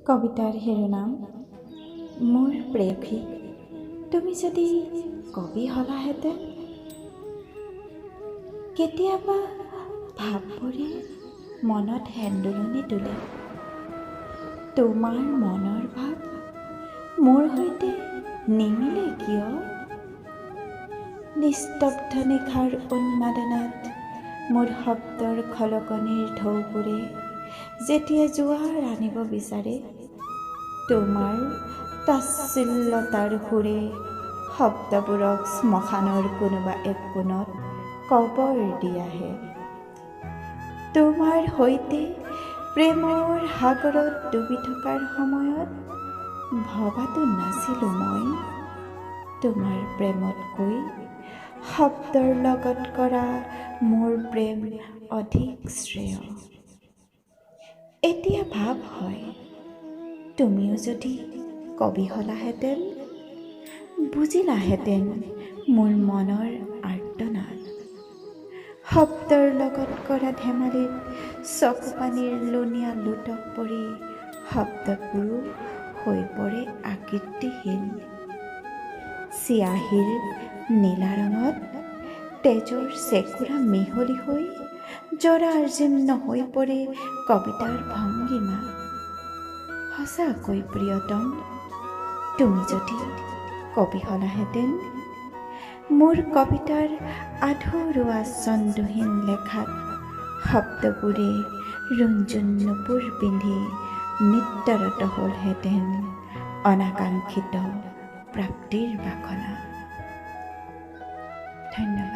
কবিতাৰ শিৰোনাম মোৰ প্ৰেয়সী। তুমি যদি কবি হলাহেঁতেন। কেতিয়াবা ভাৱবোৰে মনত হেন্দোলনি তোলে। তোমাৰ মনৰ ভাৱ মোৰ সৈতে নিমিলে কিয়? নিস্তব্ধ নিশাৰ উন্মাদনাত মোৰ শব্দৰ খলকনিৰ ঢৌবোৰে যেতিয়া জোৱাৰ আনিব বিচাৰে, তোমাৰ তাচ্ছিল্যতাৰ সুৰে শব্দবোৰক শ্মশানৰ কোনোবা এক কোণত কবৰ দি আহে। তোমাৰ সৈতে প্ৰেমৰ সাগৰত ডুবি থকাৰ সময়ত ভবাতো নাছিলোঁ মই, তোমাৰ প্ৰেমতকৈ শব্দৰ লগত কৰা মোৰ প্ৰেম অধিক শ্ৰেয়। এতিয়া ভাৱ হয়, তুমিও যদি কবি হলাহেঁতেন, বুজিলাহেঁতেন মোৰ মনৰ আৰ্তনাদ। শব্দৰ লগত কৰা ধেমালিত চকুপানীৰ লুণীয়া লোটক পৰি শব্দবোৰো হৈ পৰে আকৃতিহীন। চিয়াহীৰ নীলা ৰঙত তেজৰ চেকুৰা মিহলি হৈ জৰাজীৰ্ণ হৈ পৰে কবিতাৰ ভংগীমা। সঁচাকৈ প্ৰিয়তম, তুমি যদি কবি হলাহেঁতেন, মোৰ কবিতাৰ আধৰুৱা ছন্দহীন লেখাত শব্দবোৰে ৰুণজুণ নুপুৰ পিন্ধি নৃত্যৰত হ'লহেঁতেন অনাকাংক্ষিত প্ৰাপ্তিৰ বাসনা। ধন্যবাদ।